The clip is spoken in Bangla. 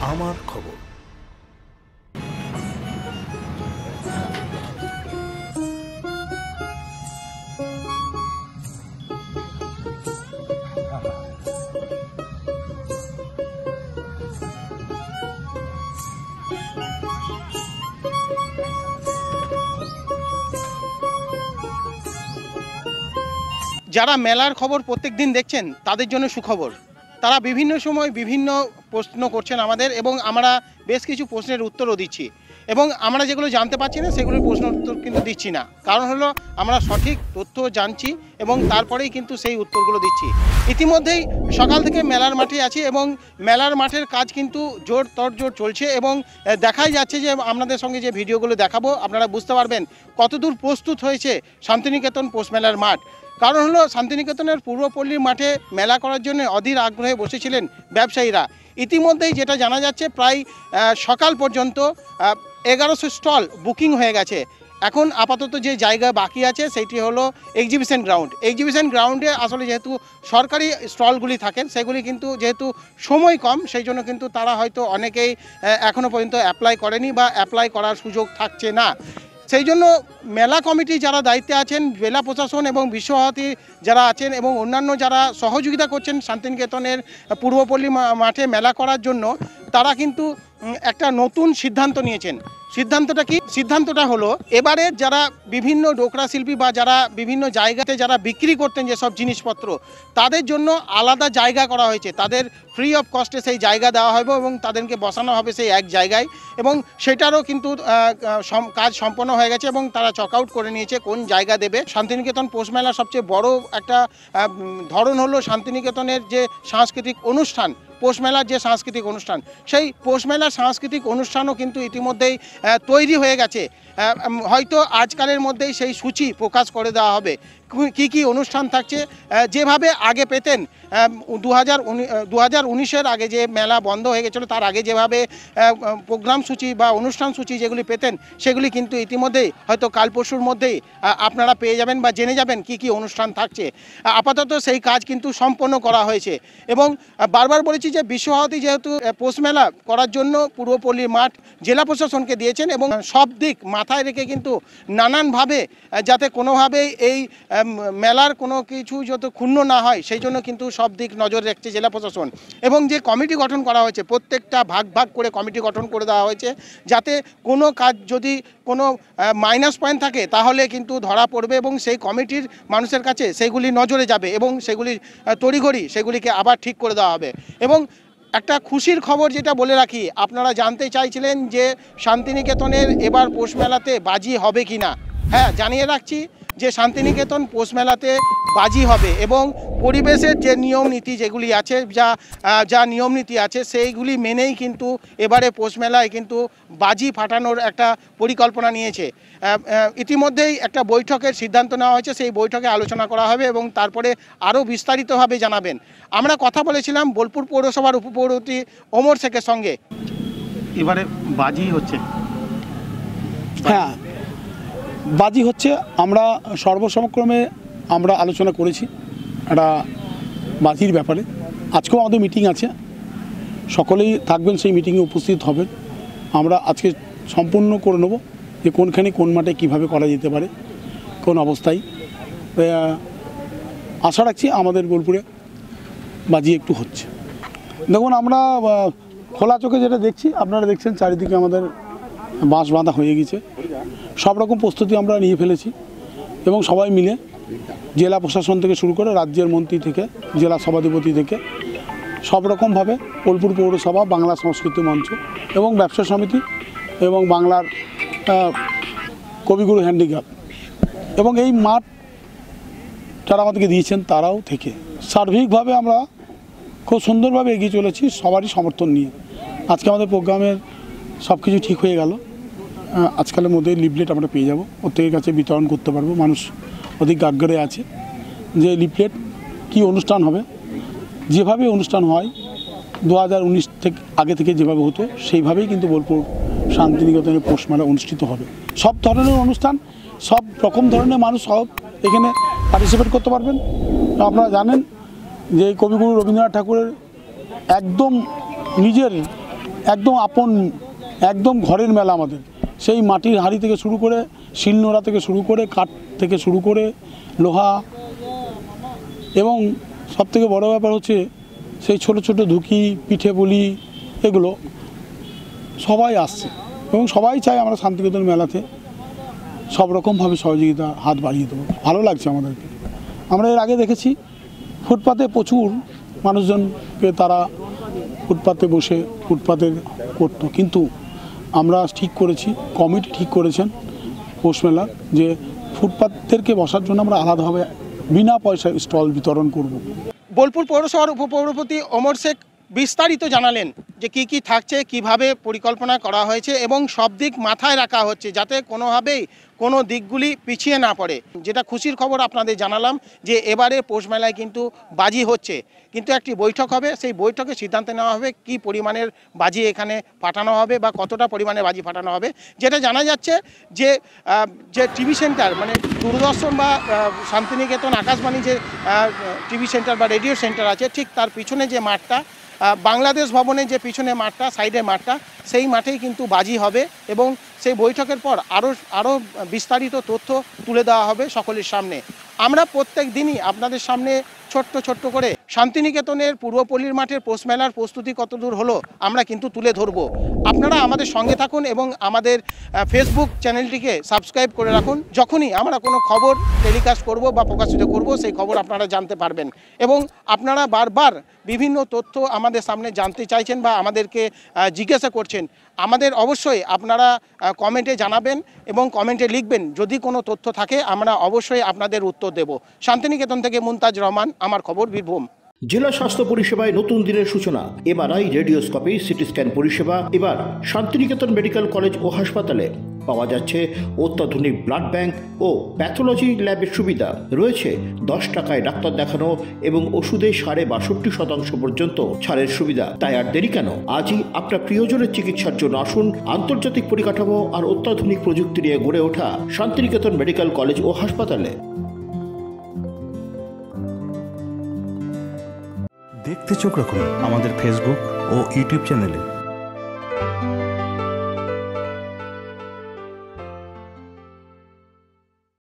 আমার খবর। যারা মেলার খবর প্রত্যেক দিন দেখছেন তাদের জন্য সুখবর। তারা বিভিন্ন সময় বিভিন্ন প্রশ্ন করছেন আমাদের, এবং আমরা বেশ কিছু প্রশ্নের উত্তরও দিচ্ছি, এবং আমরা যেগুলো জানতে পারছি না সেগুলোর প্রশ্ন উত্তর কিন্তু দিচ্ছি না। কারণ হলো আমরা সঠিক তথ্য জানছি এবং তারপরেই কিন্তু সেই উত্তরগুলো দিচ্ছি। ইতিমধ্যেই সকাল থেকে মেলার মাঠে আছি এবং মেলার মাঠের কাজ কিন্তু জোর তড়জোড় চলছে, এবং দেখাই যাচ্ছে যে আপনাদের সঙ্গে যে ভিডিওগুলো দেখাবো আপনারা বুঝতে পারবেন কতদূর প্রস্তুত হয়েছে শান্তিনিকেতন পৌষ মেলার মাঠ। কারণ হলো শান্তিনিকেতনের পূর্বপল্লীর মাঠে মেলা করার জন্য অধীর আগ্রহে বসেছিলেন ব্যবসায়ীরা। ইতিমধ্যেই যেটা জানা যাচ্ছে প্রায় সকাল পর্যন্ত 1100 স্টল বুকিং হয়ে গেছে। এখন আপাতত যে জায়গা বাকি আছে সেটি হলো এক্সিবিশন গ্রাউন্ড। এক্সিবিশন গ্রাউন্ডে আসলে যেহেতু সরকারি স্টলগুলি থাকেন সেগুলি কিন্তু যেহেতু সময় কম, সেই জন্য কিন্তু তারা হয়তো অনেকেই এখনও পর্যন্ত অ্যাপ্লাই করেনি বা অ্যাপ্লাই করার সুযোগ থাকছে না। সেই জন্য মেলা কমিটি যারা দায়িত্বে আছেন, জেলা প্রশাসন এবং বিশ্বভারতী যারা আছেন এবং অন্যান্য যারা সহযোগিতা করছেন শান্তিনিকেতনের পূর্বপল্লী মাঠে মেলা করার জন্য, তারা কিন্তু একটা নতুন সিদ্ধান্ত নিয়েছেন। সিদ্ধান্তটা কি? সিদ্ধান্তটা হলো এবারে যারা বিভিন্ন ডোকরা শিল্পী বা যারা বিভিন্ন জায়গাতে যারা বিক্রি করতেন যেসব জিনিসপত্র, তাদের জন্য আলাদা জায়গা করা হয়েছে। তাদের ফ্রি অফ কস্টে সেই জায়গা দেওয়া হবে এবং তাদেরকে বসানো হবে সেই এক জায়গায়, এবং সেটারও কিন্তু কাজ সম্পন্ন হয়ে গেছে এবং তারা চক আউট করে নিয়েছে কোন জায়গা দেবে। শান্তিনিকেতন পৌষ মেলার সবচেয়ে বড় একটা ধরন হলো শান্তিনিকেতনের যে সাংস্কৃতিক অনুষ্ঠান, পৌষ মেলার যে সাংস্কৃতিক অনুষ্ঠান, সেই পৌষ মেলার সাংস্কৃতিক অনুষ্ঠানও কিন্তু ইতিমধ্যেই তৈরি হয়ে গেছে। হয়তো আজকালের মধ্যেই সেই সূচি প্রকাশ করে দেওয়া হবে কি কি অনুষ্ঠান থাকছে। যেভাবে আগে পেতেন 2019-এর আগে যে মেলা বন্ধ হয়ে গেছিলো তার আগে যেভাবে প্রোগ্রাম সূচি বা অনুষ্ঠান সূচি যেগুলি পেতেন সেগুলি কিন্তু ইতিমধ্যেই হয়তো কাল পরশুর মধ্যেই আপনারা পেয়ে যাবেন বা জেনে যাবেন কি কি অনুষ্ঠান থাকছে। আপাতত সেই কাজ কিন্তু সম্পন্ন করা হয়েছে, এবং বারবার বলেছি যে বিশ্বভারতী যেহেতু পৌষ মেলা করার জন্য পূর্বপল্লীর মাঠ জেলা প্রশাসনকে দিয়েছেন, এবং সব দিক মাথায় রেখে কিন্তু নানানভাবে যাতে কোনোভাবেই এই মেলার কোনো কিছু যত ক্ষুণ্ণ না হয় সেই জন্য কিন্তু সব দিক নজর রাখছে জেলা প্রশাসন। এবং যে কমিটি গঠন করা হয়েছে প্রত্যেকটা ভাগ ভাগ করে কমিটি গঠন করে দেওয়া হয়েছে, যাতে কোনো কাজ যদি কোনো মাইনাস পয়েন্ট থাকে তাহলে কিন্তু ধরা পড়বে এবং সেই কমিটির মানুষের কাছে সেগুলি নজরে যাবে এবং সেগুলি তড়িঘড়ি সেগুলিকে আবার ঠিক করে দেওয়া হবে। এবং একটা খুশির খবর যেটা বলে রাখি, আপনারা জানতে চাইছিলেন যে শান্তিনিকেতনের এবার পৌষ মেলাতে বাজি হবে কি না। হ্যাঁ, জানিয়ে রাখছি যে শান্তিনিকেতন পৌষ মেলাতে বাজি হবে, এবং পরিবেশের যে নিয়ম নীতি যেগুলি আছে, যা নিয়ম নীতি আছে সেইগুলি মেনেই কিন্তু এবারে পৌষ মেলায় কিন্তু বাজি ফাটানোর একটা পরিকল্পনা নিয়েছে। ইতিমধ্যেই একটা বৈঠকের সিদ্ধান্ত নেওয়া হয়েছে, সেই বৈঠকে আলোচনা করা হবে এবং তারপরে আরও বিস্তারিতভাবে জানাবেন। আমরা কথা বলেছিলাম বোলপুর পৌরসভার উপপৌরপতি ওমর শেখের সঙ্গে। এবারে বাজি হচ্ছে। হ্যাঁ, বাজি হচ্ছে। আমরা সর্বসমক্রমে আমরা আলোচনা করেছি একটা বাজির ব্যাপারে। আজকেও আমাদের মিটিং আছে, সকলেই থাকবেন, সেই মিটিংয়ে উপস্থিত হবেন। আমরা আজকে সম্পূর্ণ করে নেব যে কোনখানে কোন মাঠে কীভাবে করা যেতে পারে, কোন অবস্থায়। আশা রাখছি আমাদের বোলপুরে বাজি একটু হচ্ছে। দেখুন, আমরা খোলা চোখে যেটা দেখছি, আপনারা দেখছেন চারিদিকে আমাদের বাঁশ বাঁধা হয়ে গেছে। সব রকম প্রস্তুতি আমরা নিয়ে ফেলেছি এবং সবাই মিলে জেলা প্রশাসন থেকে শুরু করে রাজ্যের মন্ত্রী থেকে জেলা সভাধিপতি থেকে সব রকমভাবে বোলপুর পৌরসভা, বাংলা সংস্কৃতি মঞ্চ এবং ব্যবসা সমিতি এবং বাংলার কবিগুরু হ্যান্ডিক্যাপ এবং এই মাঠ যারা আমাদেরকে দিয়েছেন তারাও থেকে সার্বিকভাবে আমরা খুব সুন্দরভাবে এগিয়ে চলেছি সবারই সমর্থন নিয়ে। আজকে আমাদের প্রোগ্রামের সব কিছু ঠিক হয়ে গেল। আজকালের মধ্যে লিফলেট আমরা পেয়ে যাব, প্রত্যেকের কাছে বিতরণ করতে পারবো। মানুষ অধিক আগ্রহে আছে যে লিফলেট কী অনুষ্ঠান হবে। যেভাবে অনুষ্ঠান হয় 2019 থেকে আগে থেকে যেভাবে হতো সেইভাবেই কিন্তু বোলপুর শান্তিনিকেতনে পৌষ মেলা অনুষ্ঠিত হবে। সব ধরনের অনুষ্ঠান, সব রকম ধরনের মানুষ সব এখানে পার্টিসিপেট করতে পারবেন। আপনারা জানেন যে কবিগুরু রবীন্দ্রনাথ ঠাকুরের একদম নিজের একদম আপন, একদম ঘরের মেলা আমাদের। সেই মাটির হাঁড়ি থেকে শুরু করে, শিলনোড়া থেকে শুরু করে, কাঠ থেকে শুরু করে, লোহা, এবং সবথেকে বড় ব্যাপার হচ্ছে সেই ছোট ছোট ধুকি, পিঠে পুলি, এগুলো সবাই আসছে এবং সবাই চায় আমরা শান্তিনিকেতন মেলাতে সব রকমভাবে সহযোগিতা হাত বাড়িয়ে দেবো। ভালো লাগছে আমাদেরকে। আমরা এর আগে দেখেছি ফুটপাতে প্রচুর মানুষজনকে তারা ফুটপাতে বসে ফুটপাতে করতো, কিন্তু আমরা ঠিক করেছি, কমিটি ঠিক করেছেন পৌষ মেলার, যে ফুটপাতদেরকে বসার জন্য আমরা আলাদাভাবে বিনা পয়সায় স্টল বিতরণ করব। বোলপুর পৌরসভার উপপৌরপতি অমর শেখ বিস্তারিত জানালেন যে কি কি থাকছে, কিভাবে পরিকল্পনা করা হয়েছে এবং সব দিক মাথায় রাখা হচ্ছে যাতে কোনোভাবেই কোনো দিকগুলি পিছিয়ে না পড়ে। যেটা খুশির খবর আপনাদের জানালাম যে এবারে পৌষ মেলায় কিন্তু বাজি হচ্ছে, কিন্তু একটি বৈঠক হবে, সেই বৈঠকে সিদ্ধান্ত নেওয়া হবে কি পরিমাণের বাজি এখানে ফাটানো হবে বা কতটা পরিমাণে বাজি ফাটানো হবে। যেটা জানা যাচ্ছে যে যে টিভি সেন্টার মানে দূরদর্শন বা শান্তিনিকেতন আকাশবাণী যে টিভি সেন্টার বা রেডিও সেন্টার আছে, ঠিক তার পিছনে যে মাঠটা, বাংলাদেশ ভবনের যে পিছনে মাঠটা, সাইডের মাঠটা, সেই মাঠেই কিন্তু বাজি হবে এবং সেই বৈঠকের পর আরও বিস্তারিত তথ্য তুলে দেওয়া হবে সকলের সামনে। আমরা প্রত্যেক দিনই আপনাদের সামনে ছোট্ট ছোট্ট করে শান্তিনিকেতনের পূর্বপল্লীর মাঠের পৌষ মেলার প্রস্তুতি কতদূর হলো আমরা কিন্তু তুলে ধরবো। আপনারা আমাদের সঙ্গে থাকুন এবং আমাদের ফেসবুক চ্যানেলটিকে সাবস্ক্রাইব করে রাখুন। যখনই আমরা কোনো খবর টেলিকাস্ট করব বা প্রকাশিত করব, সেই খবর আপনারা জানতে পারবেন। এবং আপনারা বারবার বিভিন্ন তথ্য আমাদের সামনে জানতে চাইছেন বা আমাদেরকে জিজ্ঞাসা করছেন, আমাদের অবশ্যই আপনারা কমেন্টে জানাবেন এবং কমেন্টে লিখবেন। যদি কোনো তথ্য থাকে আমরা অবশ্যই আপনাদের উত্তর দেব। শান্তিনিকেতন থেকে মুনতাজ রহমান, আমার খবর, বীরভূম। জেলা স্বাস্থ্য পরিষেবায় নতুন দিনের সূচনা। এমআরআই, রেডিওস্কোপি, সিটি স্ক্যান পরিষেবা এবার শান্তিনিকেতন মেডিকেল কলেজ ও হাসপাতালে পাওয়া যাচ্ছে। অত্যাধুনিক ব্লাড ব্যাংক ও প্যাথোলজি ল্যাবের সুবিধা রয়েছে। 10 টাকায় ডাক্তার দেখানো এবং ওষুধে 62% পর্যন্ত ছাড়ের সুবিধা। তাই আর দেরি কেন, আজই আপনার প্রিয়জনের চিকিৎসার জন্য আসুন। আন্তর্জাতিক পরিকাঠামো আর অত্যাধুনিক প্রযুক্তি নিয়ে গড়ে ওঠা শান্তিনিকেতন মেডিকেল কলেজ ও হাসপাতালে। দেখতে চোখ রাখুন আমাদের ফেসবুক ও ইউটিউব চ্যানেলে।